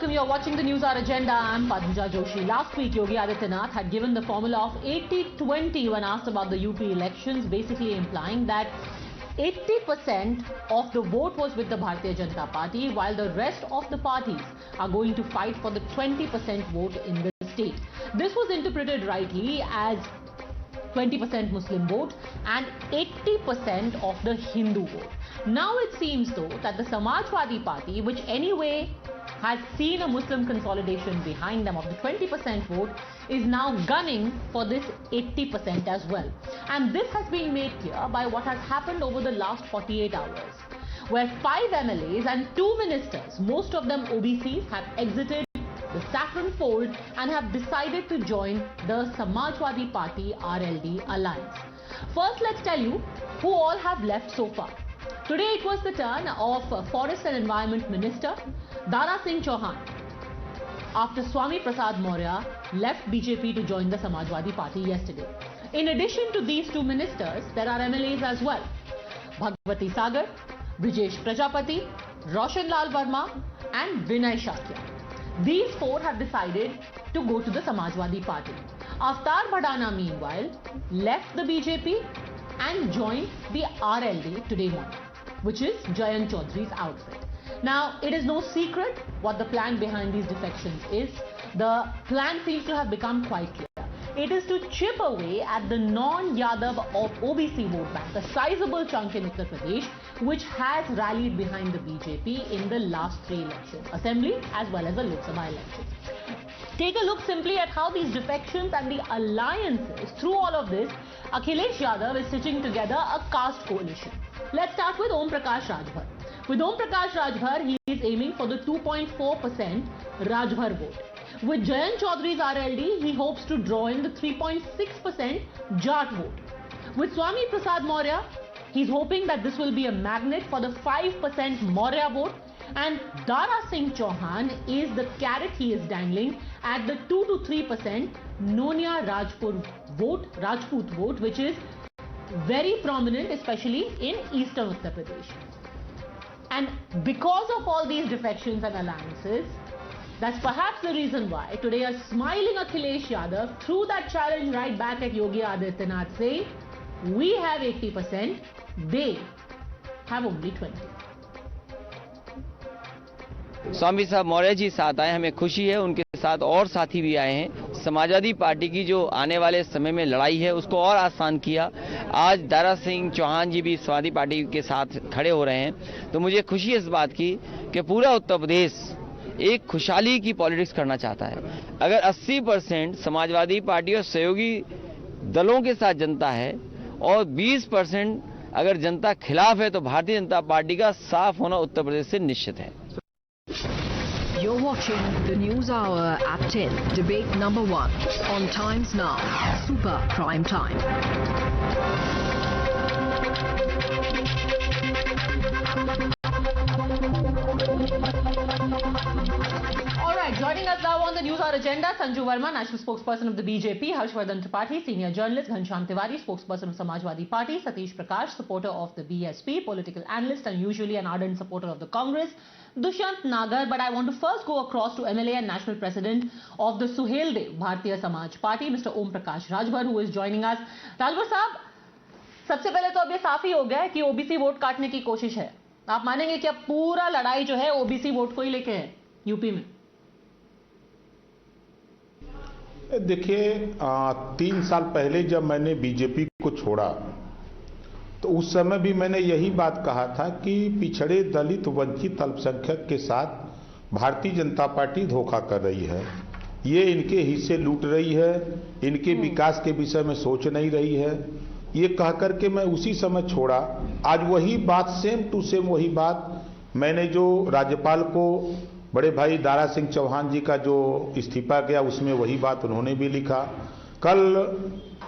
welcome. You're watching the News Hour Agenda. I'm Padmaja Joshi. Last week, Yogi Adityanath had given the formula of 80-20 when asked about the UP elections, basically implying that 80% of the vote was with the Bharatiya Janata Party, while the rest of the parties are going to fight for the 20% vote in the state. This was interpreted rightly as 20% Muslim vote and 80% of the Hindu vote. Now it seems though that the Samajwadi Party, which anyway has seen a Muslim consolidation behind them of the 20% vote, is now gunning for this 80% as well. And this has been made clear by what has happened over the last 48 hours, where 5 MLAs and 2 ministers, most of them OBCs, have exited the saffron fold and have decided to join the Samajwadi Party RLD alliance. First, let's tell you who all have left so far. Today it was the turn of Forest and Environment Minister Dara Singh Chauhan, after Swami Prasad Maurya left BJP to join the Samajwadi Party yesterday. In addition to these 2 ministers, there are MLAs as well. Bhagwati Sagar, Brijesh Prajapati, Roshan Lal Verma and Vinay Shakya. These 4 have decided to go to the Samajwadi Party. Avtar Bhadana, meanwhile, left the BJP and joined the RLD today morning, which is Jayant Chaudhary's outfit. Now, it is no secret what the plan behind these defections is. The plan seems to have become quite clear. It is to chip away at the non-Yadav or OBC vote bank, a sizable chunk in Uttar Pradesh, which has rallied behind the BJP in the last 3 elections, Assembly as well as the Lok Sabha elections. Take a look simply at how these defections and the alliances, through all of this, Akhilesh Yadav is stitching together a caste coalition. Let's start with Om Prakash Rajbhar. With Om Prakash Rajbhar, he is aiming for the 2.4% Rajbhar vote. With Jayant Chaudhary's RLD, he hopes to draw in the 3.6% Jat vote. With Swami Prasad Maurya, he's hoping that this will be a magnet for the 5% Maurya vote. And Dara Singh Chauhan is the carrot he is dangling at the 2 to 3% Nonia Rajput vote, which is very prominent, especially in eastern Uttar Pradesh. And because of all these defections and alliances, that's perhaps the reason why today a smiling Akhilesh Yadav threw that challenge right back at Yogi Adityanath, saying, we have 80%, they have only 20%. स्वामी साहब मौर्य जी साथ आए, हमें खुशी है। उनके साथ और साथी भी आए हैं। समाजवादी पार्टी की जो आने वाले समय में लड़ाई है उसको और आसान किया। आज दारा सिंह चौहान जी भी समाजवादी पार्टी के साथ खड़े हो रहे हैं, तो मुझे खुशी है इस बात की कि पूरा उत्तर प्रदेश एक खुशहाली की पॉलिटिक्स करना चाहता है। अगर 80% समाजवादी पार्टी और सहयोगी दलों के साथ जनता है और 20% अगर जनता खिलाफ है, तो भारतीय जनता पार्टी का साफ होना उत्तर प्रदेश से निश्चित है। You're watching the News Hour at 10, debate number 1 on Times Now, Super Prime Time. Alright, joining us now on the News Hour Agenda, Sanju Verma, National Spokesperson of the BJP, Harshvardhan Tripathi, Senior Journalist, Ghanshyam Tiwari, Spokesperson of Samajwadi Party, Satish Prakash, supporter of the BSP, political analyst and usually an ardent supporter of the Congress, Dushyant Nagar. But I want to first go across to MLA and National President of the Suheldev Bharatiya Samaj Party, Mr. Om Prakash Rajbhar, who is joining us. Rajbhar साहब, सबसे पहले तो अब ये साफ ही हो गया है कि ओबीसी वोट काटने की कोशिश है। आप मानेंगे कि अब पूरा लड़ाई जो है ओबीसी वोट को ही लेके है यूपी में? देखिए, 3 साल पहले जब मैंने बीजेपी को छोड़ा तो उस समय भी मैंने यही बात कहा था कि पिछड़े, दलित, वंचित, अल्पसंख्यक के साथ भारतीय जनता पार्टी धोखा कर रही है। ये इनके हिस्से लूट रही है, इनके विकास के विषय में सोच नहीं रही है। ये कह करके मैं उसी समय छोड़ा। आज वही बात, सेम टू सेम वही बात मैंने जो राज्यपाल को, बड़े भाई दारा सिंह चौहान जी का जो इस्तीफा गया उसमें वही बात उन्होंने भी लिखा। कल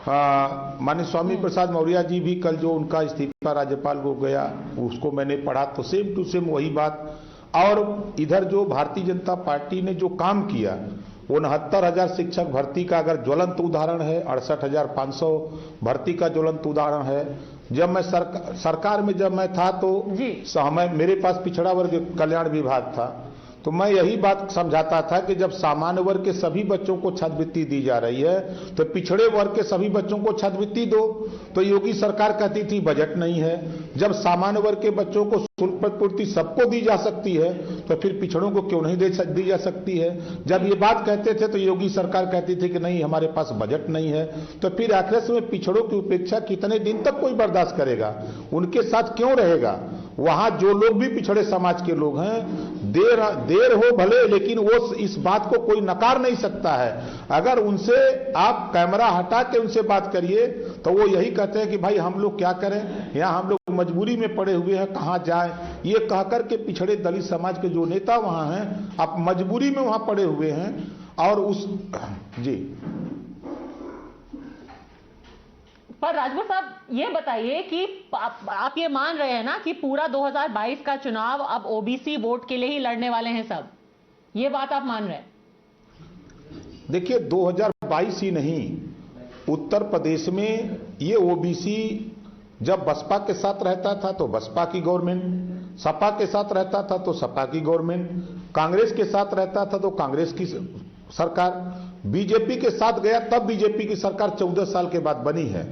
माननीय स्वामी प्रसाद मौर्य जी भी कल जो उनका इस्तीफा राज्यपाल को गया उसको मैंने पढ़ा, तो सेम टू सेम वही बात। और इधर जो भारतीय जनता पार्टी ने जो काम किया, 69,000 शिक्षक भर्ती का अगर ज्वलंत उदाहरण है, 68,500 भर्ती का ज्वलंत उदाहरण है। जब मैं सरकार में जब मैं था तो मेरे पास पिछड़ा वर्ग कल्याण विभाग था, तो मैं यही बात समझाता था कि जब सामान्य वर्ग के सभी बच्चों को छात्रवृत्ति दी जा रही है तो पिछड़े वर्ग के सभी बच्चों को छात्रवृत्ति दो। तो योगी सरकार कहती थी बजट नहीं है। जब सामान्य वर्ग के बच्चों को शुल्क प्रतिपूर्ति सबको दी जा सकती है तो फिर पिछड़ों को क्यों नहीं दी जा सकती है। जब ये बात कहते थे तो योगी सरकार कहती थी कि नहीं हमारे पास बजट नहीं है। तो फिर आखिर में पिछड़ों की उपेक्षा कितने दिन तक कोई बर्दाश्त करेगा, उनके साथ क्यों रहेगा। वहां जो लोग भी पिछड़े समाज के लोग हैं, देर हो भले, लेकिन वो इस बात को कोई नकार नहीं सकता है। अगर उनसे आप कैमरा हटा के उनसे बात करिए तो वो यही कहते हैं कि भाई हम लोग क्या करें, यहाँ हम लोग मजबूरी में पड़े हुए हैं, कहां जाएं। ये कहकर के पिछड़े दलित समाज के जो नेता वहां हैं, आप मजबूरी में वहां पड़े हुए हैं। और उस जी पर राजभर साहब ये बताइए कि आप ये मान रहे हैं ना कि पूरा 2022 का चुनाव अब ओबीसी वोट के लिए ही लड़ने वाले हैं सब, ये बात आप मान रहे हैं? देखिए 2022 ही नहीं, उत्तर प्रदेश में ये ओबीसी जब बसपा के साथ रहता था तो बसपा की गवर्नमेंट, सपा के साथ रहता था तो सपा की गवर्नमेंट, कांग्रेस के साथ रहता था तो कांग्रेस की सरकार, बीजेपी के साथ गया तब बीजेपी की सरकार 14 साल के बाद बनी है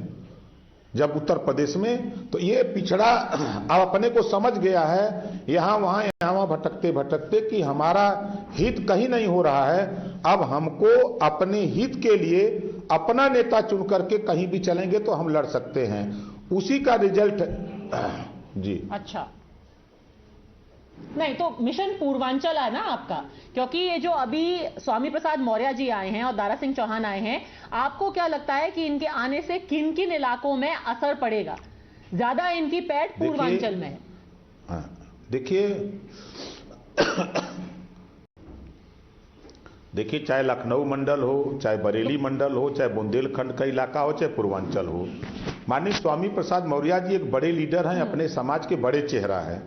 जब उत्तर प्रदेश में। तो ये पिछड़ा अब अपने को समझ गया है, यहां वहां भटकते भटकते कि हमारा हित कहीं नहीं हो रहा है। अब हमको अपने हित के लिए अपना नेता चुन करके कहीं भी चलेंगे तो हम लड़ सकते हैं, उसी का रिजल्ट जी। अच्छा, नहीं तो मिशन पूर्वांचल है ना आपका, क्योंकि ये जो अभी स्वामी प्रसाद मौर्य जी आए हैं और दारा सिंह चौहान आए हैं, आपको क्या लगता है कि इनके आने से किन किन इलाकों में असर पड़ेगा? ज्यादा इनकी पैठ पूर्वांचल में है। देखिए चाहे लखनऊ मंडल हो, चाहे बरेली मंडल हो, चाहे बुंदेलखंड का इलाका हो, चाहे पूर्वांचल हो, माननीय स्वामी प्रसाद मौर्य जी एक बड़े लीडर हैं, अपने समाज के बड़े चेहरा है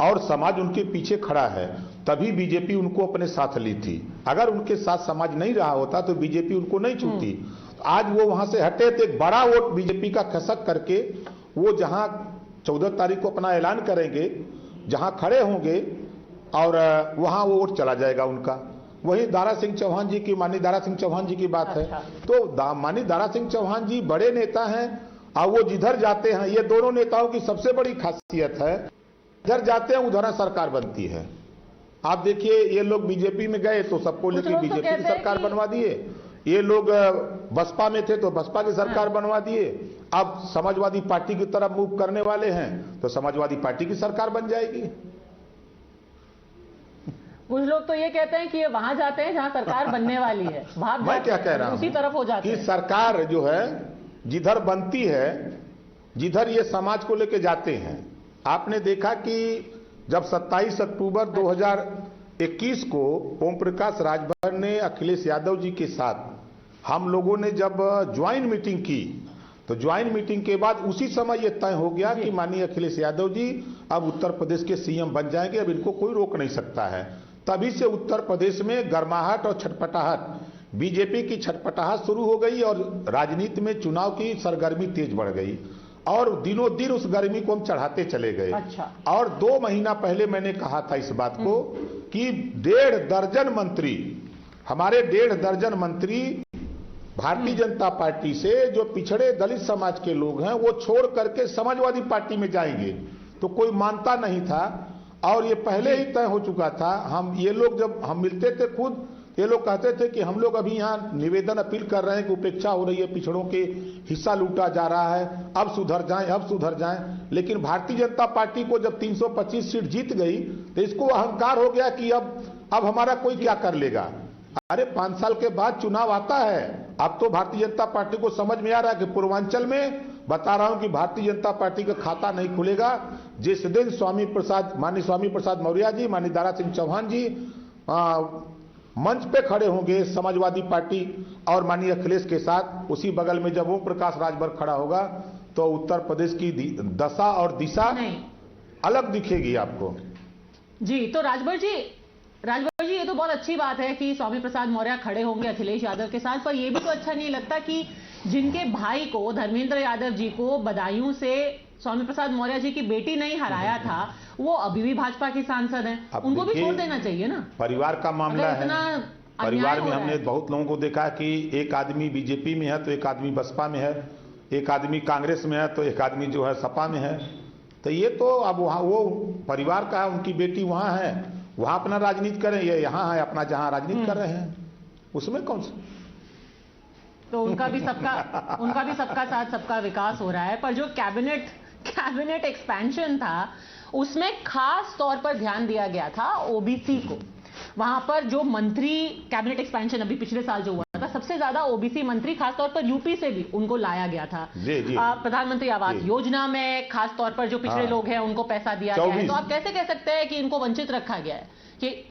और समाज उनके पीछे खड़ा है, तभी बीजेपी उनको अपने साथ ली थी। अगर उनके साथ समाज नहीं रहा होता तो बीजेपी उनको नहीं चुनती। आज वो वहां से हटे तो एक बड़ा वोट बीजेपी का खसक करके वो जहां 14 तारीख को अपना ऐलान करेंगे, जहां खड़े होंगे और वहां वो वोट चला जाएगा उनका। वही दारा सिंह चौहान जी की, माननीय दारा सिंह चौहान जी की बात है। तो माननीय दारा सिंह चौहान जी बड़े नेता हैं और वो जिधर जाते हैं, ये दोनों नेताओं की सबसे बड़ी खासियत है, इधर जाते हैं उधर सरकार बनती है। आप देखिए ये लोग बीजेपी में गए तो सबको लेके बीजेपी की सरकार बनवा दिए, ये लोग बसपा में थे तो बसपा की सरकार बनवा दिए, अब समाजवादी पार्टी की तरफ मूव करने वाले हैं तो समाजवादी पार्टी की सरकार बन जाएगी। कुछ लोग तो ये कहते हैं कि ये वहां जाते हैं जहां सरकार बनने वाली है, मैं क्या कह रहा हूं उसी तरफ हो जाती है कि सरकार जो है जिधर बनती है, जिधर ये समाज को लेके जाते हैं। आपने देखा कि जब 27 अक्टूबर 2021 को ओम प्रकाश राजभर ने अखिलेश यादव जी के साथ हम लोगों ने जब ज्वाइंट मीटिंग की, तो ज्वाइंट मीटिंग के बाद उसी समय यह तय हो गया कि माननीय अखिलेश यादव जी अब उत्तर प्रदेश के सीएम बन जाएंगे, अब इनको कोई रोक नहीं सकता है। तभी से उत्तर प्रदेश में गर्माहट और छटपटाहट, बीजेपी की छटपटाहट शुरू हो गई और राजनीति में चुनाव की सरगर्मी तेज बढ़ गई और दिनों दिन उस गर्मी को हम चढ़ाते चले गए। अच्छा। और 2 महीना पहले मैंने कहा था इस बात को कि 1.5 दर्जन मंत्री, हमारे 1.5 दर्जन मंत्री भारतीय जनता पार्टी से जो पिछड़े दलित समाज के लोग हैं वो छोड़ करके समाजवादी पार्टी में जाएंगे। तो कोई मानता नहीं था और ये पहले ही तय हो चुका था। हम ये लोग जब हम मिलते थे खुद, ये लोग कहते थे कि हम लोग अभी यहाँ निवेदन अपील कर रहे हैं कि उपेक्षा हो रही है, पिछड़ों के हिस्सा लूटा जा रहा है, अब सुधर जाएं, अब सुधर जाएं। लेकिन भारतीय जनता पार्टी को जब 325 सीट जीत गई तो इसको अहंकार हो गया कि अब हमारा कोई क्या कर लेगा। अरे 5 साल के बाद चुनाव आता है। अब तो भारतीय जनता पार्टी को समझ में आ रहा है कि पूर्वांचल में बता रहा हूं कि भारतीय जनता पार्टी का खाता नहीं खुलेगा जिस दिन माननीय स्वामी प्रसाद मौर्य जी, माननीय दारा सिंह चौहान जी मंच पे खड़े होंगे समाजवादी पार्टी और माननीय अखिलेश के साथ। उसी बगल में जब ओम प्रकाश राजभर खड़ा होगा तो उत्तर प्रदेश की दशा और दिशा अलग दिखेगी आपको। जी तो राजभर जी ये तो बहुत अच्छी बात है कि स्वामी प्रसाद मौर्य खड़े होंगे अखिलेश यादव के साथ, पर यह भी तो अच्छा नहीं लगता कि जिनके भाई को, धर्मेंद्र यादव जी को बदायूं से स्वामी प्रसाद मौर्य जी की बेटी नहीं हराया था, वो अभी भी भाजपा की सांसद हैं, उनको भी छोड़ देना चाहिए ना। परिवार का मामला है, परिवार में हमने बहुत लोगों को देखा कि एक आदमी बीजेपी में है तो एक आदमी बसपा में है, एक आदमी कांग्रेस में है तो एक आदमी जो है सपा में है। तो ये तो अब वहाँ वो परिवार का है, उनकी बेटी वहाँ है, वहाँ अपना राजनीति करें, ये यहाँ है अपना जहाँ राजनीति कर रहे हैं, उसमें कौन सा। तो उनका भी सबका साथ सबका विकास हो रहा है। पर जो कैबिनेट एक्सपेंशन था उसमें खास तौर पर ध्यान दिया गया था ओबीसी को। वहां पर जो मंत्री कैबिनेट एक्सपेंशन अभी पिछले साल जो हुआ था, सबसे ज्यादा ओबीसी मंत्री खासतौर पर यूपी से भी उनको लाया गया था। प्रधानमंत्री आवास योजना में खास तौर पर जो पिछड़े लोग हैं उनको पैसा दिया गया है। तो आप कैसे कह सकते हैं कि इनको वंचित रखा गया है, कि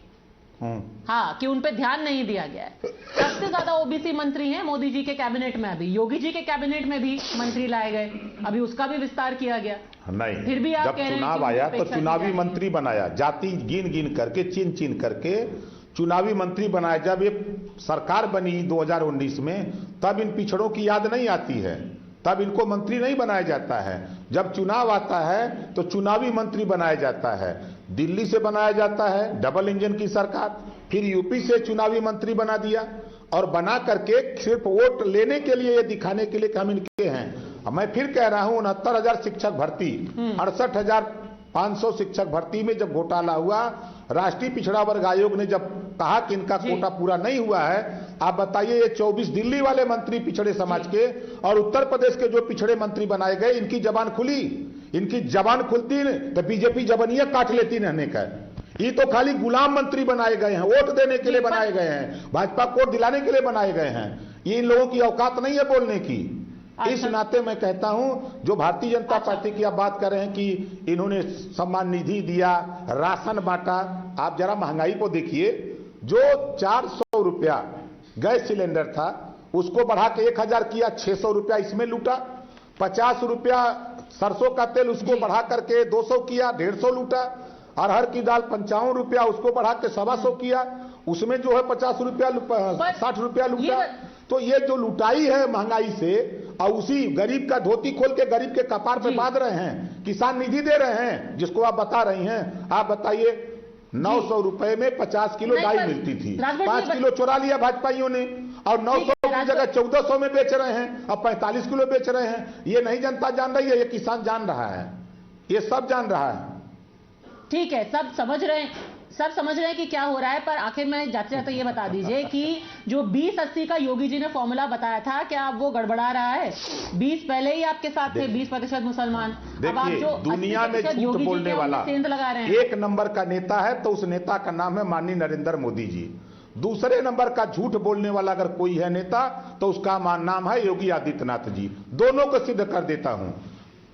कि उन पे ध्यान नहीं दिया गया है? सबसे ज्यादा ओबीसी मंत्री हैं मोदी जी के कैबिनेट में, अभी योगी जी के कैबिनेट में भी मंत्री लाए गए, अभी उसका भी विस्तार किया गया। नहीं, फिर भी आप जब चुनाव आया तो चुनावी मंत्री बनाया, जाति गिन करके चिन करके चुनावी मंत्री बनाया। जब ये सरकार बनी 2019 में, तब इन पिछड़ों की याद नहीं आती है, तब इनको मंत्री नहीं बनाया जाता है। जब चुनाव आता है तो चुनावी मंत्री बनाया जाता है। दिल्ली से बनाया जाता है डबल इंजन की सरकार, फिर यूपी से चुनावी मंत्री बना दिया, और बना करके सिर्फ वोट लेने के लिए, ये दिखाने के लिए कि हम इनके हैं। मैं फिर कह रहा हूं 69,000 शिक्षक भर्ती, 68,500 शिक्षक भर्ती में जब घोटाला हुआ, राष्ट्रीय पिछड़ा वर्ग आयोग ने जब कहा कि इनका कोटा पूरा नहीं हुआ है, आप बताइए ये 24 दिल्ली वाले मंत्री पिछड़े समाज के और उत्तर प्रदेश के जो पिछड़े मंत्री बनाए गए, इनकी जबान खुली, इनकी जबान खुलती तो बीजेपी जबानियां काट लेती रहने का। ये तो खाली गुलाम मंत्री बनाए गए हैं, वोट देने के लिए बनाए गए हैं, भाजपा को वोट दिलाने के लिए बनाए गए हैं। ये इन लोगों की औकात नहीं है बोलने की। इस नाते मैं कहता हूं, जो भारतीय जनता पार्टी की आप बात कर रहे हैं कि इन्होंने सम्मान निधि दिया, राशन बांटा, आप जरा महंगाई को देखिए। जो 400 रुपया गैस सिलेंडर था उसको बढ़ा के 1,000 किया, 600 रुपया इसमें लूटा। 50 रुपया सरसों का तेल उसको बढ़ा करके 200 किया, 150 लूटा। अरहर की दाल 55 रुपया उसको बढ़ा के 125 किया, उसमें जो है 50 रुपया 60 रुपया लूटा। तो ये जो लुटाई है महंगाई से, और उसी गरीब का धोती खोल के गरीब के कपार पे बांध रहे हैं, किसान निधि दे रहे हैं जिसको आप बता रही हैं। आप बताइए 900 रुपए में 50 किलो दाई मिलती थी, 5 किलो चुरा लिया भाजपाइयों ने, और 900 की जगह 1400 में बेच रहे हैं, अब 45 किलो बेच रहे हैं। ये नहीं जनता जान रही है, ये किसान जान रहा है, ये सब जान रहा है। ठीक है, सब समझ रहे हैं कि क्या हो रहा है। पर आखिर में जाते जाते ये बता दीजिए कि जो 20-80 का योगी जी ने फॉर्मूला बताया था, क्या अब वो गड़बड़ा रहा है? 20 पहले ही आपके साथ थे, 20% मुसलमान। अब आप जो दुनिया में झूठ बोलने वाला सेंध लगा रहे हैं, एक नंबर का नेता है तो उस नेता का नाम है माननीय नरेंद्र मोदी जी। दूसरे नंबर का झूठ बोलने वाला अगर कोई है नेता तो उसका नाम है योगी आदित्यनाथ जी। दोनों को सिद्ध कर देता हूं।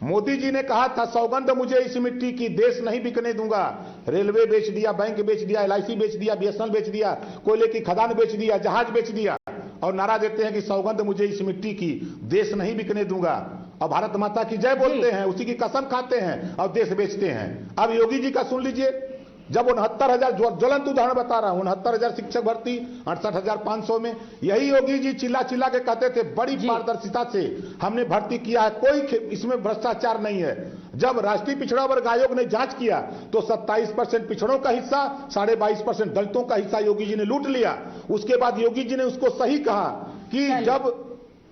मोदी जी ने कहा था, सौगंध मुझे इस मिट्टी की, देश नहीं बिकने दूंगा। रेलवे बेच दिया, बैंक बेच दिया, LIC बेच दिया, BSNL बेच दिया, कोयले की खदान बेच दिया, जहाज बेच दिया, और नारा देते हैं कि सौगंध मुझे इस मिट्टी की, देश नहीं बिकने दूंगा। और भारत माता की जय बोलते हैं, उसी की कसम खाते हैं और देश बेचते हैं। अब योगी जी का सुन लीजिए, जब 69,000, ज्वलंत उदाहरण बता रहा हूं, 69,000 शिक्षक भर्ती, 68,500 में, यही योगी जी चिल्ला चिल्ला के कहते थे बड़ी पारदर्शिता से हमने भर्ती किया है, कोई इसमें भ्रष्टाचार नहीं है। जब राष्ट्रीय पिछड़ा वर्ग आयोग ने जांच किया तो 27% पिछड़ों का हिस्सा, 22.5% दलितों का हिस्सा योगी जी ने लूट लिया। उसके बाद योगी जी ने उसको सही कहा कि जब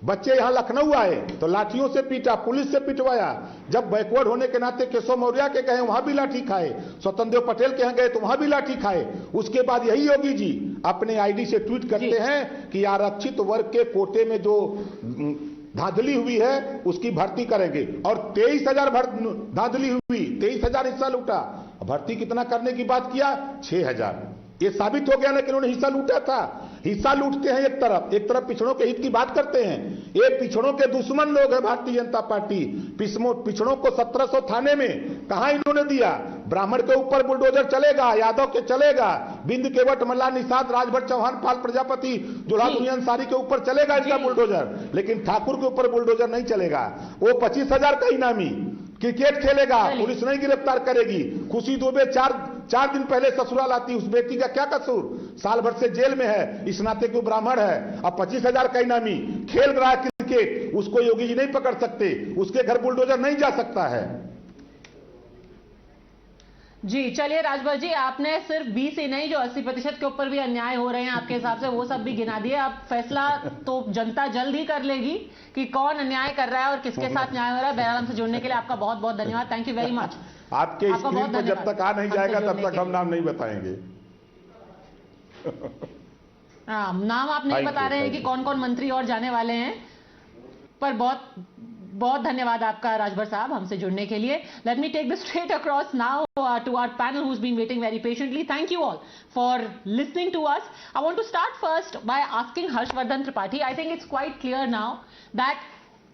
बच्चे यहां लखनऊ आए तो लाठियों से पीटा, पुलिस से पिटवाया। जब बैकवर्ड होने के नाते केशव मौर्य के गए वहां भी लाठी खाए, स्वतंत्र देव पटेल के यहां गए तो वहां भी लाठी खाए। उसके बाद यही योगी जी अपने ID से ट्वीट करते हैं कि आरक्षित वर्ग के कोटे में जो धांधली हुई है उसकी भर्ती करेंगे, और 23,000 धांधली हुई, 23,000 हिस्सा लूटा। भर्ती कितना करने की बात किया? 6,000। ये साबित हो गया ना कि उन्होंने हिस्सा लूटा था। हिस्सा लूटते हैं एक तरफ पिछड़ों के हित की बात करते हैं। ये पिछड़ों के दुश्मन लोग हैं भारतीय जनता पार्टी। पिछड़ों को 1700 थाने में कहां इन्होंने दिया? ब्राह्मण के ऊपर बुलडोजर चलेगा, यादव के चलेगा, बिंद केवट, मल्ला निषाद, राजभर चौहान, पाल प्रजापति, जोड़ा दुनिया अंसारी के ऊपर चलेगा इसका बुलडोजर, लेकिन ठाकुर के ऊपर बुलडोजर नहीं चलेगा। वो 25,000 का इनामी क्रिकेट खेलेगा, पुलिस नहीं गिरफ्तार करेगी। खुशी दुबे 4 दिन पहले ससुराल आती, उस बेटी का क्या कसूर? साल भर से जेल में है, इस नाते कि वो ब्राह्मण है। अब 25,000 का इनामी खेल रहा है क्रिकेट, उसको योगी जी नहीं पकड़ सकते, उसके घर बुलडोजर नहीं जा सकता है। जी चलिए राजभर जी, आपने सिर्फ 20 ही नहीं, जो 80% के ऊपर भी अन्याय हो रहे हैं आपके हिसाब से, वो सब भी गिना दिए। अब फैसला तो जनता जल्द ही कर लेगी कि कौन अन्याय कर रहा है और किसके साथ न्याय हो रहा है। बहरहाल, हमसे जुड़ने के लिए आपका बहुत बहुत धन्यवाद। Thank you very much. आपके स्क्रीन पर जब तक आ नहीं जाएगा तब तक हम नाम नहीं बताएंगे। हाँ, नाम आप नहीं बता रहे हैं कि कौन कौन मंत्री और जाने वाले हैं, पर बहुत बहुत धन्यवाद आपका राजभर साहब हमसे जुड़ने के लिए। Let me take this straight across now to our panel who's been waiting very patiently. Thank you all for listening to us. I want to start first by asking Harshvardhan Tripathi. I think it's quite clear now that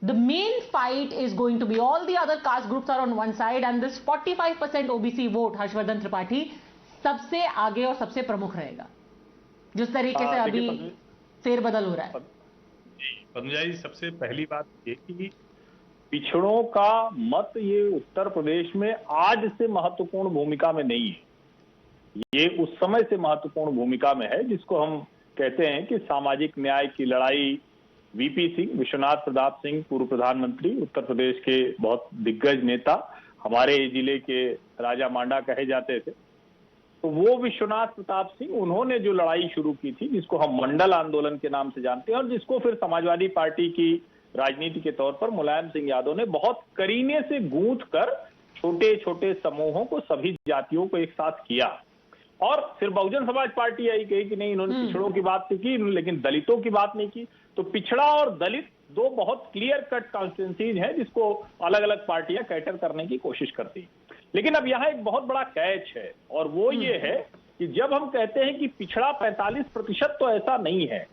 the main fight is going to be all the other caste groups are on one side and this 45% OBC vote, Harshvardhan Tripathi, सबसे आगे और सबसे प्रमुख रहेगा जिस तरीके से अभी फेरबदल हो रहा है। पद्मजा जी, सबसे पहली बात ये कि पिछड़ों का मत ये उत्तर प्रदेश में आज से महत्वपूर्ण भूमिका में नहीं है। ये उस समय से महत्वपूर्ण भूमिका में है जिसको हम कहते हैं कि सामाजिक न्याय की लड़ाई। वीपी सिंह, विश्वनाथ प्रताप सिंह, पूर्व प्रधानमंत्री, उत्तर प्रदेश के बहुत दिग्गज नेता, हमारे जिले के राजा मांडा कहे जाते थे। तो वो विश्वनाथ प्रताप सिंह, उन्होंने जो लड़ाई शुरू की थी जिसको हम मंडल आंदोलन के नाम से जानते हैं और जिसको फिर समाजवादी पार्टी की राजनीति के तौर पर मुलायम सिंह यादव ने बहुत करीने से गूंथ कर छोटे छोटे समूहों को, सभी जातियों को एक साथ किया। और फिर बहुजन समाज पार्टी आई, कही कि नहीं, इन्होंने पिछड़ों की बात तो की लेकिन दलितों की बात नहीं की। तो पिछड़ा और दलित दो बहुत क्लियर कट कॉन्स्टिट्यूंसीज हैं जिसको अलग अलग पार्टियां कैटर करने की कोशिश करती हैं। लेकिन अब यहाँ एक बहुत बड़ा कैच है और वो ये है कि जब हम कहते हैं कि पिछड़ा 45%, तो ऐसा नहीं है।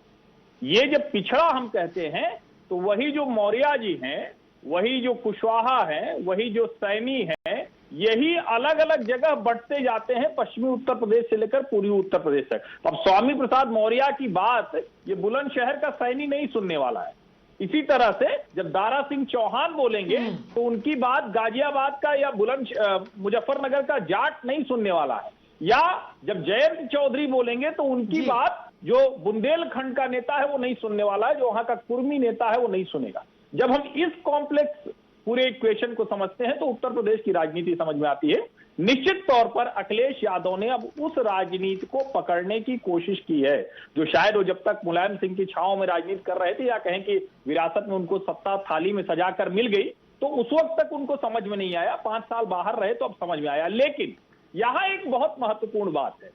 ये जब पिछड़ा हम कहते हैं तो वही जो मौर्य जी हैं, वही जो कुशवाहा हैं, वही जो सैनी हैं, यही अलग अलग जगह बढ़ते जाते हैं पश्चिमी उत्तर प्रदेश से लेकर पूर्वी उत्तर प्रदेश तक। अब स्वामी प्रसाद मौर्य की बात ये बुलंदशहर का सैनी नहीं सुनने वाला है। इसी तरह से जब दारा सिंह चौहान बोलेंगे तो उनकी बात गाजियाबाद का या मुजफ्फरनगर का जाट नहीं सुनने वाला है। या जब जयंत चौधरी बोलेंगे तो उनकी बात जो बुंदेलखंड का नेता है वो नहीं सुनने वाला है, जो वहां का कुर्मी नेता है वो नहीं सुनेगा। जब हम इस कॉम्प्लेक्स पूरे इक्वेशन को समझते हैं तो उत्तर प्रदेश की राजनीति समझ में आती है। निश्चित तौर पर अखिलेश यादव ने अब उस राजनीति को पकड़ने की कोशिश की है जो शायद वो जब तक मुलायम सिंह की छांव में राजनीति कर रहे थे, या कहें कि विरासत में उनको सत्ता थाली में सजाकर मिल गई, तो उस वक्त तक उनको समझ में नहीं आया। 5 साल बाहर रहे तो अब समझ में आया। लेकिन यहां एक बहुत महत्वपूर्ण बात है,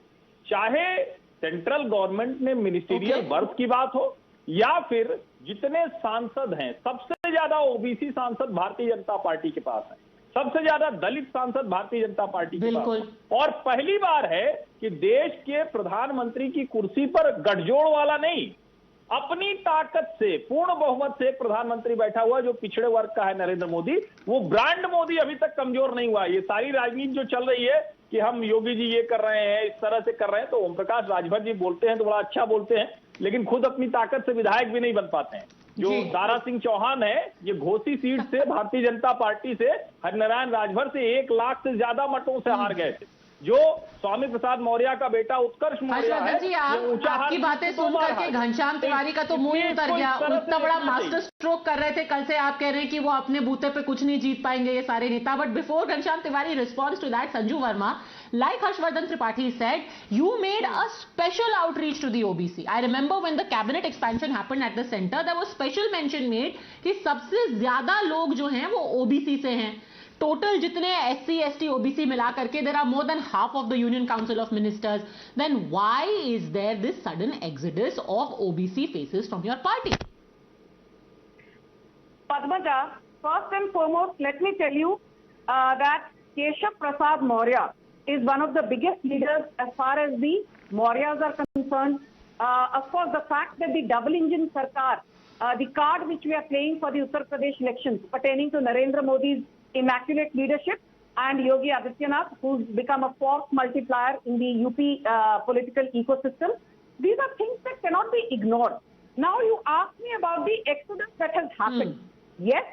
चाहे सेंट्रल गवर्नमेंट में मिनिस्टीरियल बर्थ की बात हो या फिर जितने सांसद हैं, सबसे ज्यादा ओबीसी सांसद भारतीय जनता पार्टी के पास है, सबसे ज्यादा दलित सांसद भारतीय जनता पार्टी के पास है। और पहली बार है कि देश के प्रधानमंत्री की कुर्सी पर गठजोड़ वाला नहीं, अपनी ताकत से पूर्ण बहुमत से एक प्रधानमंत्री बैठा हुआ जो पिछड़े वर्ग का है, नरेंद्र मोदी। वो ब्रांड मोदी अभी तक कमजोर नहीं हुआ। ये सारी राजनीति जो चल रही है कि हम योगी जी ये कर रहे हैं, इस तरह से कर रहे हैं, तो ओम प्रकाश राजभर जी बोलते हैं तो बड़ा अच्छा बोलते हैं, लेकिन खुद अपनी ताकत से विधायक भी नहीं बन पाते हैं। जो दारा सिंह चौहान है, ये घोसी सीट से भारतीय जनता पार्टी से हरिनारायण राजभर से 1 लाख से ज्यादा मतों से हार गए थे। जो स्वामी प्रसाद मौर्य का बेटा उत्कर्ष मौर्य है, जी आपकी बातें सुन करके घनश्याम तिवारी का तो मुंह उतर गया। उतना बड़ा मास्टर स्ट्रोक कर रहे थे, कल से आप कह रहे हैं कि वो अपने बूते पे कुछ नहीं जीत पाएंगे ये सारे नेता। But before Ghanshyam Tiwari responds to that, Sanju Verma, like Harshvardhan Tripathi said, you made a special outreach to the OBC. I remember when the cabinet expansion happened at the center, there was special mention made कि सबसे ज्यादा लोग जो हैं वो OBC से हैं। Total जितने SC, ST, OBC मिला करके there are more than half of the Union Council of Ministers. Then why is there this sudden exodus of OBC faces from your party? Padmaja, first and foremost, let me tell you that Keshav Prasad Maurya is one of the biggest leaders as far as the Mauryas are concerned. Of course, the fact that the double engine Sarkar, the card which we are playing for the Uttar Pradesh elections pertaining to Narendra Modi's immaculate leadership and Yogi Adityanath, who's become a force multiplier in the UP political ecosystem. These are things that cannot be ignored. Now you ask me about the exodus that has happened. Yes,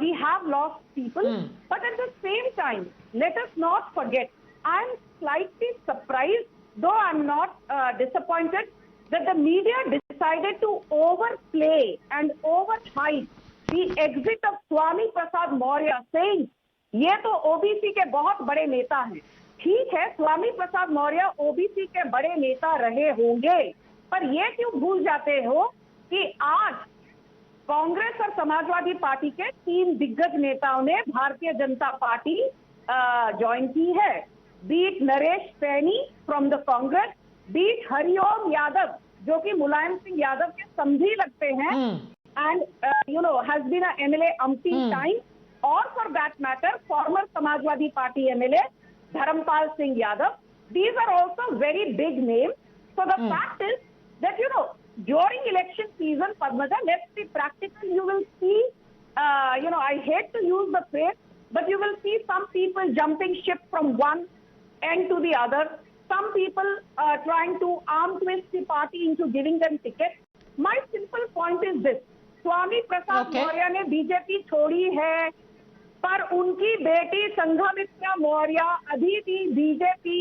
we have lost people, but at the same time, let us not forget, I am slightly surprised though I'm not disappointed that the media decided to overplay and overhype the exit of Swami Prasad Maurya, saying ये तो OBC के बहुत बड़े नेता हैं। ठीक है, स्वामी Prasad Maurya OBC के बड़े नेता रहे होंगे, पर ये क्यों भूल जाते हो कि आज कांग्रेस और समाजवादी पार्टी के 3 दिग्गज नेताओं ने भारतीय जनता पार्टी ज्वाइन की है। Beat Naresh Saini from the Congress, beat Hariom Yadav जो कि मुलायम सिंह यादव के समधी लगते हैं, and has been a MLA umpteen time, और for that matter former Samajwadi Party MLA Dharampal Singh Yadav. These are also very big names. So the fact is that, during election season, Padmaja, let's be practical, you will see, I hate to use the phrase, but you will see some people jumping ship from one end to the other. Some people trying to arm twist the party into giving them tickets. My simple point is this. स्वामी प्रसाद मौर्य ने BJP छोड़ी है, पर उनकी बेटी संघमित्रा मौर्य अभी भी BJP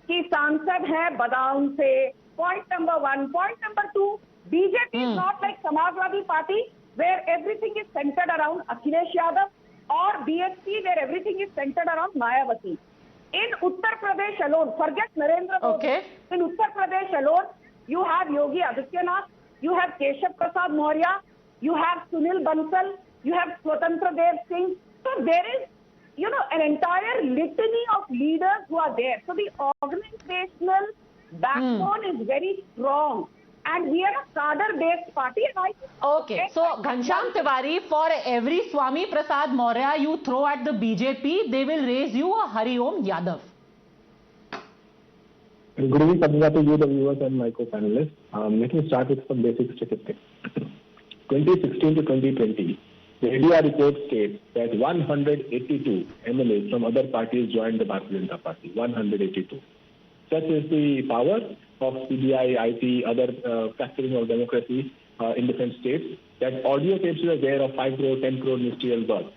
की सांसद है बदाऊं से. Point number 1. Point number 2, BJP is not like Samajwadi Party where everything is centered around Akhilesh Yadav, or BSP where everything is centered around Mayawati. In Uttar Pradesh alone, forget Narendra Modi. In Uttar Pradesh alone, you have Yogi Adityanath, you have Keshav Prasad Maurya, you have Sunil Bansal, you have Swatantra Dev Singh. So there is, an entire litany of leaders who are there. So the organizational backbone is very strong. And we are a cadre-based party. And I think so Ghanshyam Tiwari, for every Swami Prasad Maurya you throw at the BJP, they will raise you a Hariom Yadav. Good evening, Padma, to you, the viewers, and my co-panelists. Let me start with some basic statistics. 2016 to 2020, the ADR report states that 182 MLAs from other parties joined the Bharatiya Janata Party. 182. Such is the power of CBI, IT, other factoring of democracy in different states, that audio tapes were there of 5 crore, 10 crore ministerial births.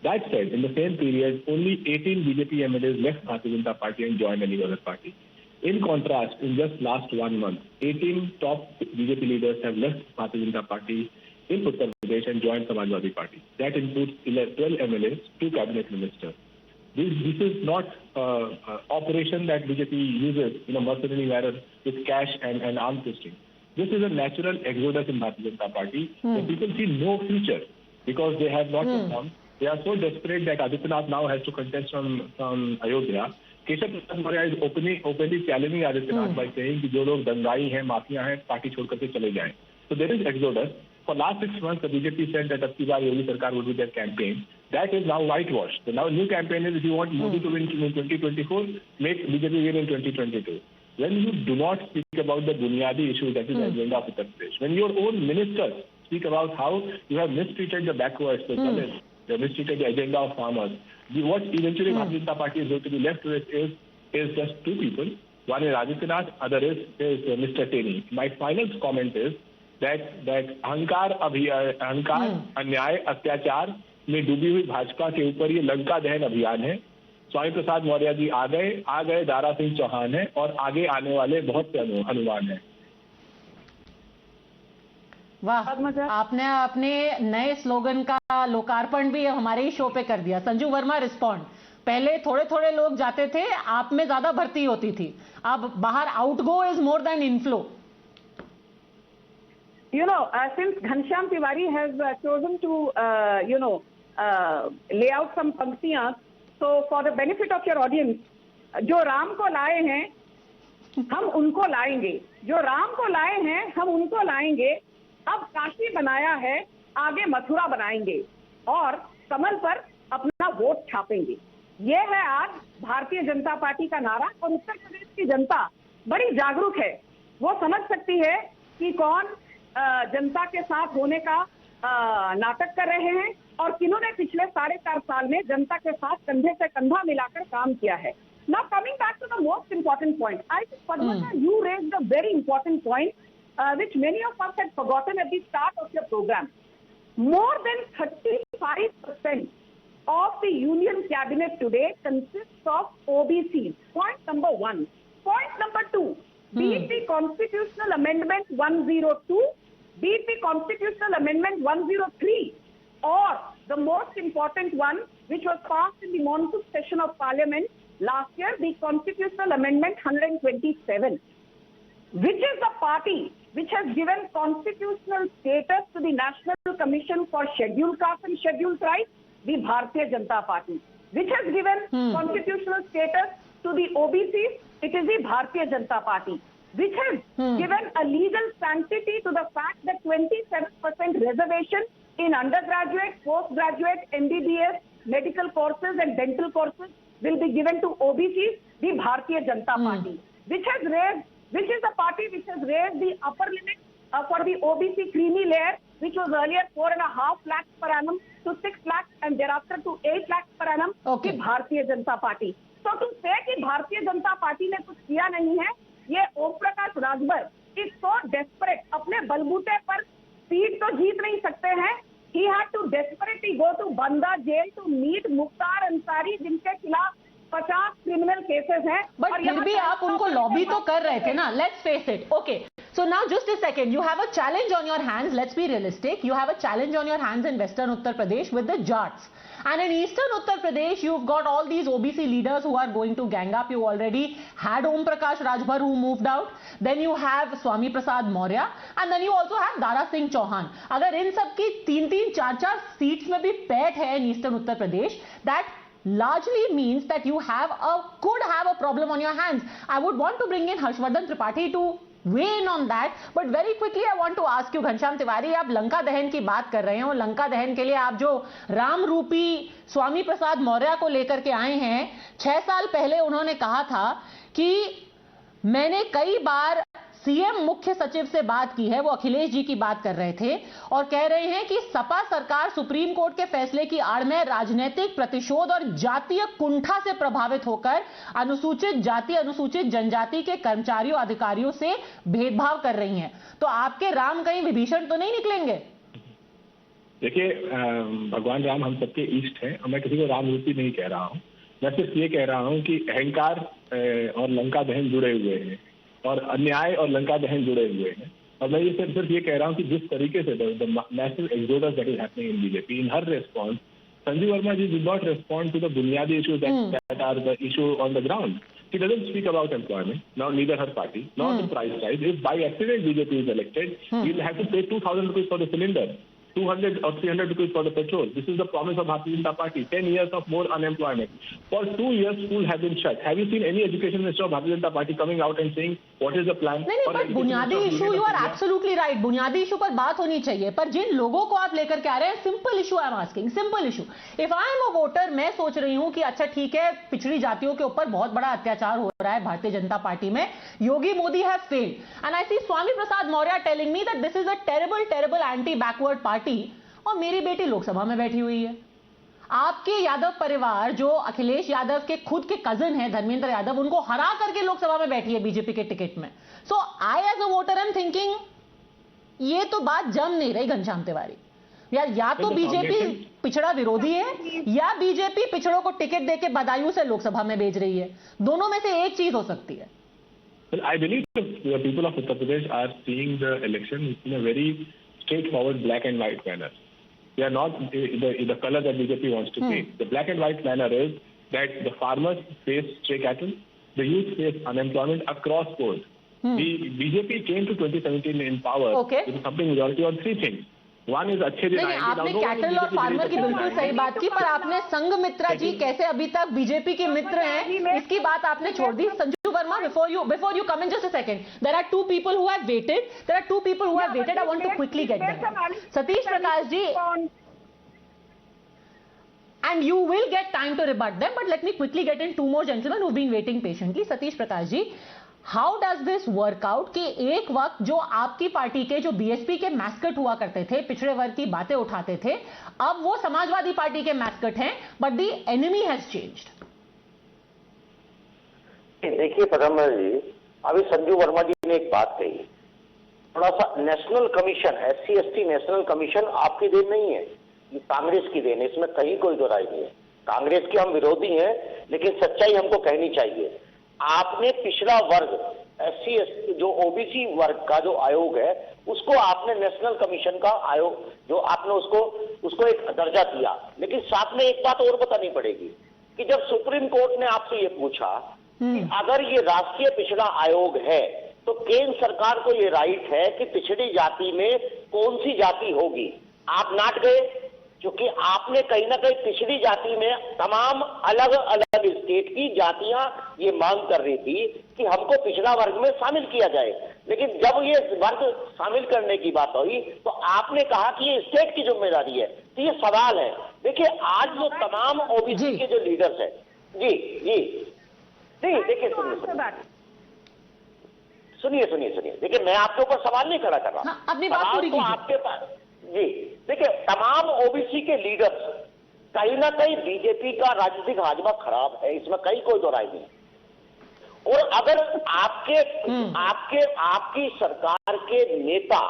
That said, in the same period, only 18 BJP MLAs left Bharatiya Janata Party and joined any other party. In contrast, in just last 1 month, 18 top BJP leaders have left Bharatiya Janata Party in Uttar Pradesh and joined Samajwadi Party. That includes 12 MLAs, 2 cabinet ministers. This is not operation that BJP uses in a mercenary manner with cash and arm twisting. This is a natural exodus in Bharatiya Janata Party. The people see no future because they have not performed. They are so desperate that Adityanath now has to contest from Ayodhya. Keshav Prasad Maurya is openly challenging Adityanath by saying that जो लोग दंगाई हैं, mafia हैं, party छोड़ करके चले जाएं. So there is exodus. For last 6 months, the BJP said that Abki Baar Yogi Sarkar would be their campaign. That is now whitewashed. So now new campaign is, if you want Modi to win in 2024, make BJP win in 2022. When you do not speak about the bunyadi issue that is the agenda of Uttar Pradesh, when your own ministers speak about how you have mistreated the backwards, the Dalits, you have mistreated the agenda of farmers, what eventually Bharatiya Janata Party is going to be left with is just 2 people. One is Adityanath, other is Mr. Teni. My final comment is that अहंकार अन्याय अत्याचार में डूबी हुई भाजपा के ऊपर ये लंका दहन अभियान है. स्वामी प्रसाद मौर्य जी आ गए दारा सिंह चौहान है, और आगे आने वाले बहुत से अनुमान है. वाह, आपने अपने नए स्लोगन का लोकार्पण भी हमारे ही शो पे कर दिया. संजू वर्मा, रिस्पॉन्ड. पहले थोड़े लोग जाते थे, आप में ज्यादा भर्ती होती थी, अब बाहर outgo is more than inflow. Since Ghanshyam Tiwari has chosen to, lay out some panktiyas, so for the benefit of your audience, जो राम को लाए हैं, हम उनको लाएंगे. जो राम को लाए हैं, हम उनको लाएंगे. अब काशी बनाया है, आगे मथुरा बनाएंगे, और कमल पर अपना वोट छापेंगे. ये है आज भारतीय जनता पार्टी का नारा. और उत्तर प्रदेश की जनता बड़ी जागरूक है. वो समझ सकती है कि कौन जनता के साथ होने का नाटक कर रहे हैं, और किन्होंने पिछले 4.5 साल में जनता के साथ कंधे से कंधा मिलाकर काम किया है. Now coming back to the most important point, I think Padma, you raised a very important point which many of us had forgotten at the start of your program. More than 35% of the union cabinet today consists of OBCs. Point number 1. Point number 2, be it the Constitutional Amendment 102, be it the Constitutional Amendment 103, or the most important one, which was passed in the monsoon session of Parliament last year, the Constitutional Amendment 127, which is the party which has given constitutional status to the National Commission for Scheduled Castes and Scheduled Tribes, the Bharatiya Janata Party. Which has given constitutional status to the OBCs, it is the Bharatiya Janata Party. Which has given a legal sanctity to the fact that 27% reservation in undergraduate, postgraduate, MBBS, medical courses and dental courses will be given to OBCs, the Bharatiya Janata Party. Which is the party which has raised the upper limit for the OBC creamy layer, which was earlier 4.5 lakhs per annum to 6 lakhs and thereafter to 8 lakhs per annum, the Bharatiya Janata Party. So to say कि भारतीय Janata party ने कुछ किया नहीं है, ये Om Prakash Rajbhar is so desperate, अपने बलबूते पर सीट तो जीत नहीं सकते हैं. He had to desperately go to Banda jail to meet Mukhtar Ansari, जिनके खिलाफ 50 क्रिमिनल केसेस हैं. बट फिर भी आप उनको लॉबी तो कर रहे थे ना. Let's face it. Okay, so now just a second, you have a challenge on your hands. Let's be realistic. You have a challenge on your hands in western Uttar Pradesh with the Jats, and in eastern Uttar Pradesh you've got all these OBC leaders who are going to gang up. You already had Om Prakash Rajbhar who moved out, then you have Swami Prasad Maurya, and then you also have Dara Singh Chauhan. अगर इन सब की 3-3, 4-4 seats में भी पैठ है in eastern Uttar Pradesh, that largely means that you could have a problem on your hands. I would want to bring in Harshvardhan Tripathi to weigh in on that, but very quickly I want to ask you, Ghanshyam Tiwari, आप लंका दहन की बात कर रहे हैं और लंका दहन के लिए आप जो राम रूपी स्वामी प्रसाद मौर्य को लेकर के आए हैं, 6 साल पहले उन्होंने कहा था कि मैंने कई बार सीएम मुख्य सचिव से बात की है. वो अखिलेश जी की बात कर रहे थे और कह रहे हैं कि सपा सरकार सुप्रीम कोर्ट के फैसले की आड़ में राजनीतिक प्रतिशोध और जातीय कुंठा से प्रभावित होकर अनुसूचित जाति, अनुसूचित जनजाति के कर्मचारियों, अधिकारियों से भेदभाव कर रही हैं. तो आपके राम कहीं विभीषण तो नहीं निकलेंगे? देखिए, भगवान राम हम सबके इष्ट हैं और मैं किसी को राम रूपी नहीं कह रहा हूँ. मैं सिर्फ ये कह रहा हूँ कि अहंकार और लंका दहन जुड़े हुए हैं और अन्याय और लंका दहन जुड़े हुए हैं. और मैं ये सिर्फ ये कह रहा हूँ कि जिस तरीके से the massive exodus that is happening in BJP, in her response, Sanjeev Verma ji did not respond to the बुनियादी issue that are the issue on the ground. She doesn't speak about employment, neither her party, nor the price rise. If by accident BJP is elected, you'll have to pay 2,000 rupees for the cylinder, 200 or 300 rupees for the petrol. This is the promise of Bharatiya Janata Party. 10 years of more unemployment. For 2 years, schools have been shut. Have you seen any education minister of Bharatiya Janata Party coming out and saying what is the plan? नहीं, पर बुनियादी issue, you are absolutely right, बुनियादी issue पर बात होनी चाहिए. पर जिन लोगों को आप लेकर के आ रहे हैं, simple issue I am asking, simple issue. If I am a voter, मैं सोच रही हूं कि अच्छा ठीक है, पिछड़ी जातियों के ऊपर बहुत बड़ा अत्याचार हो रहा है भारतीय जनता पार्टी में, Yogi Modi have failed, and I see Swami Prasad Maurya telling me that this is a terrible anti backward party, और मेरी बेटी लोकसभा में बैठी हुई है. आपके यादव परिवार जो अखिलेश यादव के खुद के कजन हैं, धर्मेंद्र यादव, उनको हरा करके लोकसभा में बैठी है बीजेपी के टिकट में. So I as a voter am thinking ये तो बात जम नहीं रही घनश्याम तिवारी. या तो बीजेपी पिछड़ा विरोधी है या बीजेपी पिछड़ों को टिकट देके बदायूं से लोकसभा में भेज रही है. दोनों में से एक चीज हो सकती है. Well, I believe the people of Uttar Pradesh are seeing the election in a very straightforward black and white manner. They are not the color that BJP wants to paint. The black and white manner is that the farmers face stray cattle, the youth face unemployment across board. The BJP came to 2017 in power with something majority on 3 things. One is अच्छे दिन आएंगे. आपने cattle और farmer की बिल्कुल सही बात की, पर आपने संघमित्रा जी कैसे अभी तक बीजेपी के मित्र हैं, इसकी बात आपने छोड़ दी. Sanju Verma, before you come in, just a second, there are 2 people who have waited. I want to quickly get them. Satish Prakash ji, and you will get time to rebut them, but let me quickly get in 2 more gentlemen who've been waiting patiently. Satish Prakash ji, how does this work out कि एक वक्त जो आपकी party के, जो BSP के mascot हुआ करते थे, पिछड़े वर्ग की बातें उठाते थे, अब वो समाजवादी पार्टी के मैस्कट हैं, but the enemy has changed. देखिए पदमल जी, अभी संजू वर्मा जी ने एक बात कही, थोड़ा सा national commission, SC/ST national commission आपकी देन नहीं है, ये कांग्रेस की देन है. इसमें कहीं कोई दो राय नहीं है. कांग्रेस के हम विरोधी हैं, लेकिन सच्चाई हमको कहनी चाहिए. आपने पिछड़ा वर्ग SC ST जो OBC वर्ग का जो आयोग है उसको आपने नेशनल कमीशन का आयोग जो आपने उसको एक दर्जा दिया। लेकिन साथ में एक बात और बतानी पड़ेगी कि जब सुप्रीम कोर्ट ने आपसे ये पूछा कि अगर ये राष्ट्रीय पिछड़ा आयोग है तो केंद्र सरकार को ये राइट है कि पिछड़ी जाति में कौन सी जाति होगी, आप नाट गए क्योंकि आपने कहीं ना कहीं पिछड़ी जाति में तमाम अलग अलग स्टेट की जातियां ये मांग कर रही थी कि हमको पिछड़ा वर्ग में शामिल किया जाए। लेकिन जब ये वर्ग शामिल करने की बात हुई तो आपने कहा कि ये स्टेट की जिम्मेदारी है। तो ये सवाल है, देखिए आज जो तमाम OBC के जो लीडर्स है, जी जी नहीं देखिए सुनिए, देखिए मैं आपके ऊपर सवाल नहीं खड़ा कर रहा, अपनी बात पूरी कीजिए। आपके पास जी देखिए तमाम OBC के लीडर्स कहीं ना कहीं बीजेपी का राजनीतिक हाजमा खराब है, इसमें कहीं कोई दो राय नहीं। और अगर आपकी सरकार के नेता,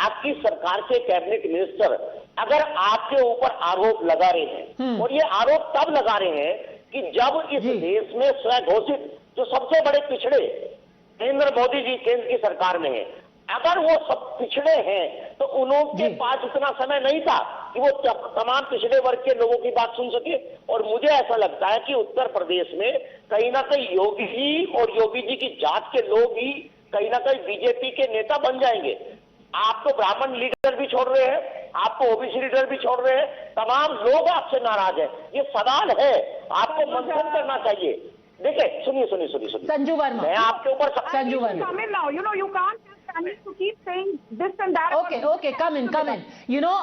आपकी सरकार के कैबिनेट मिनिस्टर अगर आपके ऊपर आरोप लगा रहे हैं और ये आरोप तब लगा रहे हैं कि जब इस देश में स्वघोषित जो सबसे बड़े पिछड़े नरेंद्र मोदी जी केंद्र की सरकार में है, अगर वो सब पिछड़े हैं तो उनके पास इतना समय नहीं था कि वो तमाम पिछड़े वर्ग के लोगों की बात सुन सके। और मुझे ऐसा लगता है कि उत्तर प्रदेश में कहीं ना कहीं योगी जी और योगी जी की जात के लोग ही कहीं ना कहीं बीजेपी के नेता बन जाएंगे। आप तो ब्राह्मण लीडर भी छोड़ रहे हैं, आपको OBC लीडर भी छोड़ रहे हैं, तमाम लोग आपसे नाराज हैं। ये सवाल है, आपको मंथन करना चाहिए। देखिए सुनिए संजू वर्मा, मैं आपके ऊपर Sanju Verma, you can't to keep saying this and that. Okay, come in. You know,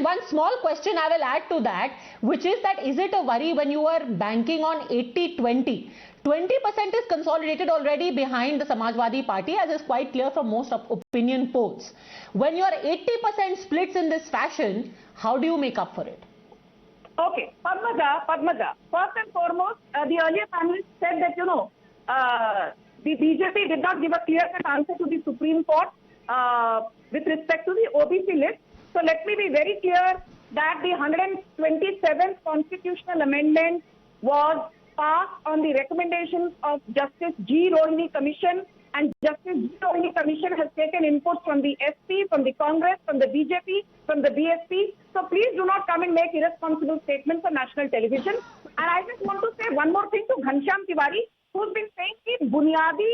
one small question I will add to that, which is that is it a worry when you are banking on 80-20? 20% is consolidated already behind the Samajwadi Party, as is quite clear from most of opinion polls. When your 80% splits in this fashion, how do you make up for it? Okay, Padmaja. First and foremost, the earlier panelist said that, the BJP did not give a clear-cut answer to the Supreme Court with respect to the OBC list. So let me be very clear that the 127th constitutional amendment was passed on the recommendations of Justice G. Rohini Commission, and Justice G. Rohini Commission has taken input from the SP, from the Congress, from the BJP, from the BSP. So please do not come and make irresponsible statements on national television. And I just want to say one more thing to Ghanshyam Tiwari, who's been saying कि बुनियादी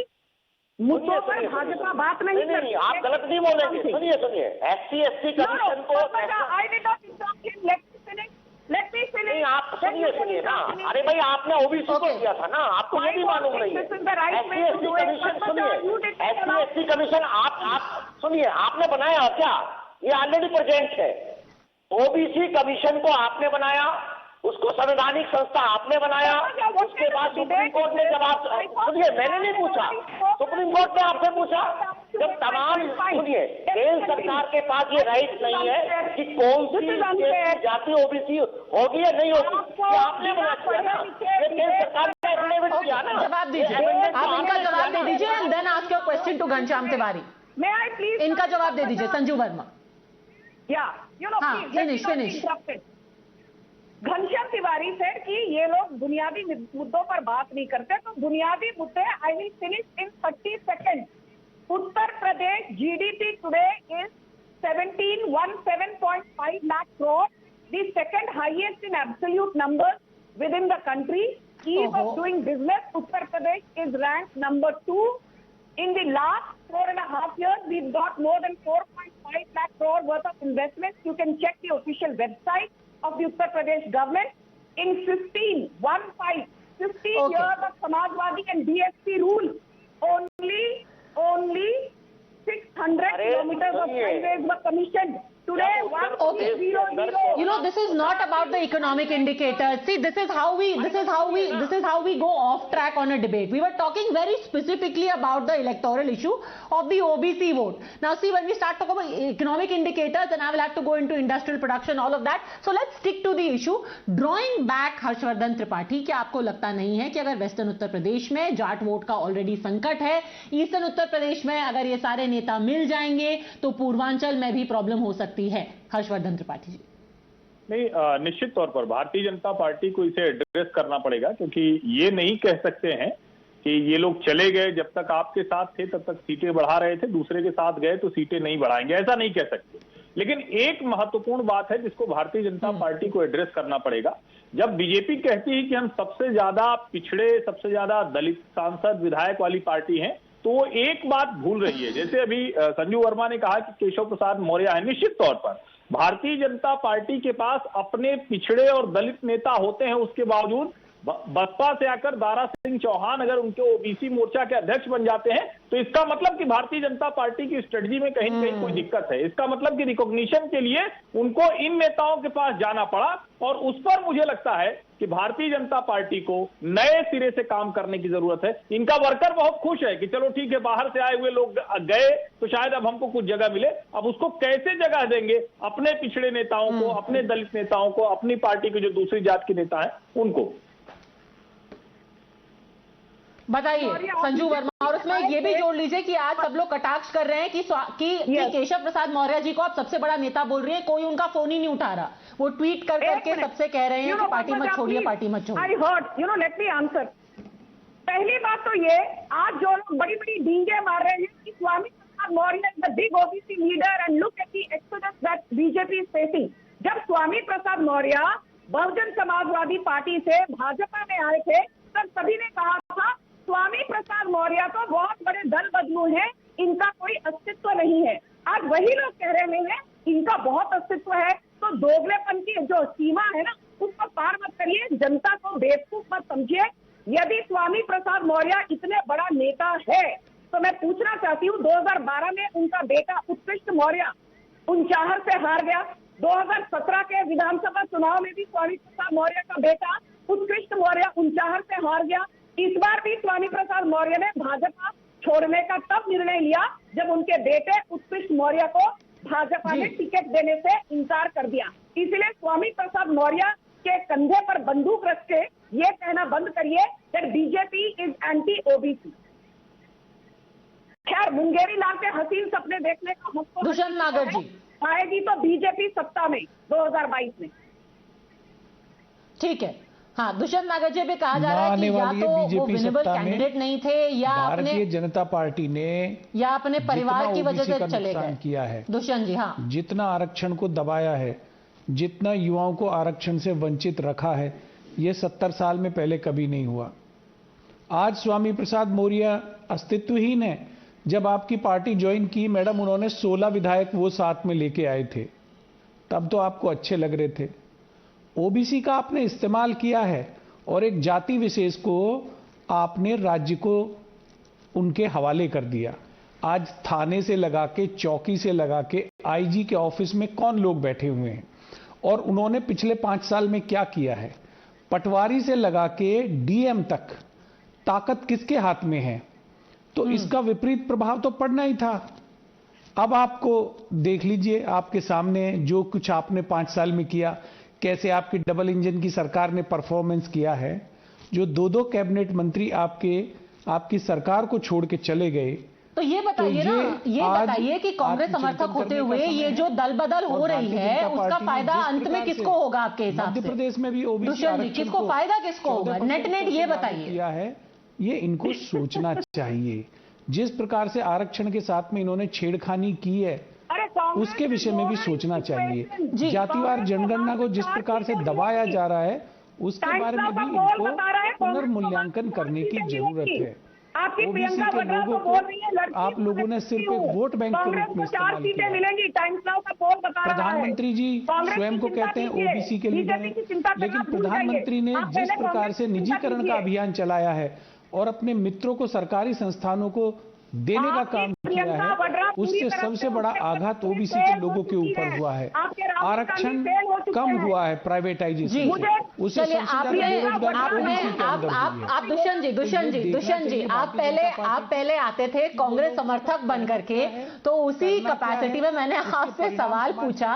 मुद्दों पर भाजपा बात नहीं करती। नहीं, आप गलत नहीं बोलेंगे। सुनिए, SC ST कमीशन को I did not interrupt him. Let me finish. नहीं, आप सुनिए ना। अरे भाई आपने OBC को दिया था ना, आपको ये भी मालूम नहीं है। SC ST कमीशन आप सुनिए, आपने बनाया क्या? ये ऑलरेडी प्रेजेंट है। OBC कमीशन को आपने बनाया, उसको संवैधानिक संस्था आपने बनाया, उसके बाद सुप्रीम कोर्ट ने जवाब, सुनिए मैंने नहीं पूछा, सुप्रीम कोर्ट ने आपसे पूछा। जब तमाम सुनिए केंद्र सरकार के पास ये राइट नहीं है कि कौन सी जाति OBC होगी या नहीं होगी, आपने बना दिया ना, केंद्र सरकार ने एफिडेविट किया ना। जवाब दीजिए, आप इनका जवाब दे दीजिए and then ask your question to Ghanshyam Tiwari. इनका जवाब दे दीजिए संजू वर्मा। फिनिश। घनश्याम तिवारी said कि ये लोग बुनियादी मुद्दों पर बात नहीं करते, तो बुनियादी मुद्दे I will finish in 30 seconds. Uttar Pradesh GDP today is 17.5 lakh crore, the second highest in absolute numbers within the country. Ease of doing business, Uttar Pradesh is ranked number 2. In the last 4.5 years, we've got more than 4.5 lakh crore worth of investments. You can check the official website of the Uttar Pradesh government. In 15 years of Samajwadi and BSP rule, only 600 kilometers of highways were commissioned. Today, 1,000. You know, this is not about the economic indicators. See, this is how we go off track on a debate. We were talking very specifically about the electoral issue of the OBC vote. Now, see, when we start talking about economic indicators, then I will have to go into industrial production, all of that. So let's stick to the issue. Drawing back Harshvardhan Tripathi, क्या आपको लगता नहीं है कि अगर western Uttar Pradesh में Jat vote का already संकट है, ईस्टर्न उत्तर प्रदेश में अगर ये सारे नेता मिल जाएंगे तो पूर्वांचल में भी प्रॉब्लम हो सकती है? हर्षवर्धन त्रिपाठी जी। नहीं, निश्चित तौर पर भारतीय जनता पार्टी को इसे एड्रेस करना पड़ेगा, क्योंकि ये नहीं कह सकते हैं कि ये लोग चले गए, जब तक आपके साथ थे तब तक सीटें बढ़ा रहे थे, दूसरे के साथ गए तो सीटें नहीं बढ़ाएंगे, ऐसा नहीं कह सकते। लेकिन एक महत्वपूर्ण बात है जिसको भारतीय जनता पार्टी को एड्रेस करना पड़ेगा। जब बीजेपी कहती है कि हम सबसे ज्यादा पिछड़े, सबसे ज्यादा दलित सांसद विधायक वाली पार्टी है, तो वो एक बात भूल रही है। जैसे अभी संजू वर्मा ने कहा कि केशव प्रसाद मौर्य है, निश्चित तौर पर भारतीय जनता पार्टी के पास अपने पिछड़े और दलित नेता होते हैं, उसके बावजूद बसपा से आकर दारा सिंह चौहान अगर उनके ओबीसी मोर्चा के अध्यक्ष बन जाते हैं, तो इसका मतलब कि भारतीय जनता पार्टी की स्ट्रेटजी में कहीं न कहीं कोई दिक्कत है। इसका मतलब कि रिकॉग्निशन के लिए उनको इन नेताओं के पास जाना पड़ा, और उस पर मुझे लगता है कि भारतीय जनता पार्टी को नए सिरे से काम करने की जरूरत है। इनका वर्कर बहुत खुश है कि चलो ठीक है, बाहर से आए हुए लोग गए तो शायद अब हमको कुछ जगह मिले। अब उसको कैसे जगह देंगे? अपने पिछड़े नेताओं को, अपने दलित नेताओं को, अपनी पार्टी के जो दूसरी जात के नेता हैं उनको। बताइए संजू वर्मा, और उसमें ये भी जोड़ लीजिए कि आज सब लोग कटाक्ष कर रहे हैं कि केशव प्रसाद मौर्य जी को आप सबसे बड़ा नेता बोल रही हैं, कोई उनका फोन ही नहीं उठा रहा। वो ट्वीट कर करके सबसे कह रहे हैं कि पार्टी मत छोड़िए, पार्टी मत छोड़िए। I heard, let me answer. पहली बात तो ये, आज जो लोग बड़ी बड़ी डींगे मार रहे हैं कि Swami Prasad Maurya is the big OBC leader and look at the exodus that BJP is facing. जब स्वामी प्रसाद मौर्य बहुजन समाजवादी पार्टी से भाजपा में आए थे, तब सभी ने कहा था स्वामी प्रसाद मौर्य तो बहुत बड़े दल बदलू हैं, इनका कोई अस्तित्व नहीं है। आज वही लोग कह रहे हैं इनका बहुत अस्तित्व है। तो दोगलेपन की जो सीमा है ना, उसको पार मत करिए, जनता को बेवकूफ मत समझिए। यदि स्वामी प्रसाद मौर्य इतने बड़ा नेता है तो मैं पूछना चाहती हूँ, 2012 में उनका बेटा उत्कृष्ट मौर्य ऊंचाहर से हार गया। 2017 के विधानसभा चुनाव में भी स्वामी प्रसाद मौर्य का बेटा उत्कृष्ट मौर्य ऊंचाहर से हार गया। इस बार भी स्वामी प्रसाद मौर्य ने भाजपा छोड़ने का तब निर्णय लिया जब उनके बेटे उत्कृष्ट मौर्य को भाजपा ने टिकट देने से इनकार कर दिया। इसलिए स्वामी प्रसाद मौर्य के कंधे पर बंदूक रख के ये कहना बंद करिए that BJP is anti OBC. खैर, मुंगेरी लाल के हसीन सपने देखने का हमको दुष्यंत नागर जी आएगी तो बीजेपी सत्ता में 2022 में। ठीक है, हाँ, दुष्यंत नागर जी भी कहा जा रहा है कि या तो वो विनेबल कैंडिडेट नहीं थे, या भारतीय जनता पार्टी ने या अपने परिवार की वजह से चले गए किया है। दुष्यंत जी, हाँ, जितना आरक्षण को दबाया है, जितना युवाओं को आरक्षण से वंचित रखा है, ये 70 साल में पहले कभी नहीं हुआ। आज स्वामी प्रसाद मौर्य अस्तित्वहीन है। जब आपकी पार्टी ज्वाइन की मैडम, उन्होंने 16 विधायक वो साथ में लेके आए थे, तब तो आपको अच्छे लग रहे थे। ओबीसी का आपने इस्तेमाल किया है और एक जाति विशेष को आपने राज्य को उनके हवाले कर दिया। आज थाने से लगा के, चौकी से लगा के, आईजी के ऑफिस में कौन लोग बैठे हुए हैं, और उन्होंने पिछले 5 साल में क्या किया है। पटवारी से लगा के डीएम तक ताकत किसके हाथ में है, तो इसका विपरीत प्रभाव तो पड़ना ही था। अब आपको देख लीजिए, आपके सामने जो कुछ आपने 5 साल में किया, कैसे आपकी डबल इंजन की सरकार ने परफॉर्मेंस किया है। जो 2-2 कैबिनेट मंत्री आपकी सरकार को छोड़ के चले गए। तो ये बताइए ना, ये बताइए कि कांग्रेस समर्थक होते हुए ये जो दल बदल हो रही है, उसका फायदा अंत में किसको होगा आपके हिसाब से? मध्य प्रदेश में भी ओबीसी आरक्षण किसको फायदा, किसको होगा? नेट ये बताइए। किया है, ये इनको सोचना चाहिए। जिस प्रकार से आरक्षण के साथ में इन्होंने छेड़खानी की है, उसके विषय में भी सोचना चाहिए। जातिवार जनगणना को जिस प्रकार से दबाया जा रहा है, उसके बारे में भी इनको पुनर्मूल्यांकन करने की जरूरत है। ओबीसी के लोगों को आप लोगों ने सिर्फ एक वोट बैंक के रूप में इस्तेमाल किया। प्रधानमंत्री जी स्वयं को कहते हैं ओबीसी के लीडर हैं, लेकिन प्रधानमंत्री ने जिस प्रकार से निजीकरण का अभियान चलाया है और अपने मित्रों को, सरकारी संस्थानों को देने का काम किया है, उससे सबसे बड़ा आघात ओबीसी के लोगों के ऊपर हुआ है। आरक्षण कम हुआ है प्राइवेटाइजेशन, उससे सबसे ज्यादा बेरोजगारी ओबीसी के अंदर हुई है। आप दुष्यंत जी, आप पहले आते थे कांग्रेस समर्थक बन करके, तो उसी कैपेसिटी में मैंने आपसे सवाल पूछा।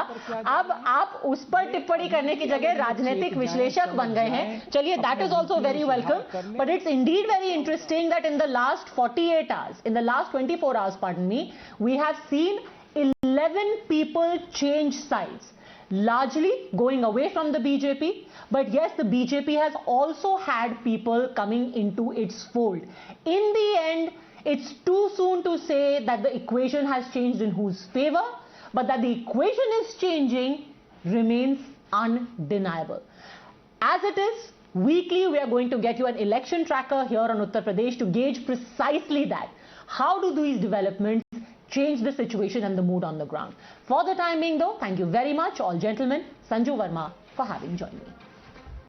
अब आप उस पर टिप्पणी करने की जगह राजनीतिक विश्लेषक बन गए हैं। चलिए, that is also very welcome, but it's Indeed very interesting that in the last 48 hours, in the last 24 hours, pardon me, we have seen 11 people change sides. largely going away from the BJP. But yes, the BJP has also had people coming into its fold. In the end, it's too soon to say that the equation has changed in whose favor, but that the equation is changing remains undeniable. As it is, weekly we are going to get you an election tracker here on Uttar Pradesh to gauge precisely that. How do these developments change the situation and the mood on the ground? For the time being though, thank you very much all gentlemen, Sanju Verma for having joined me.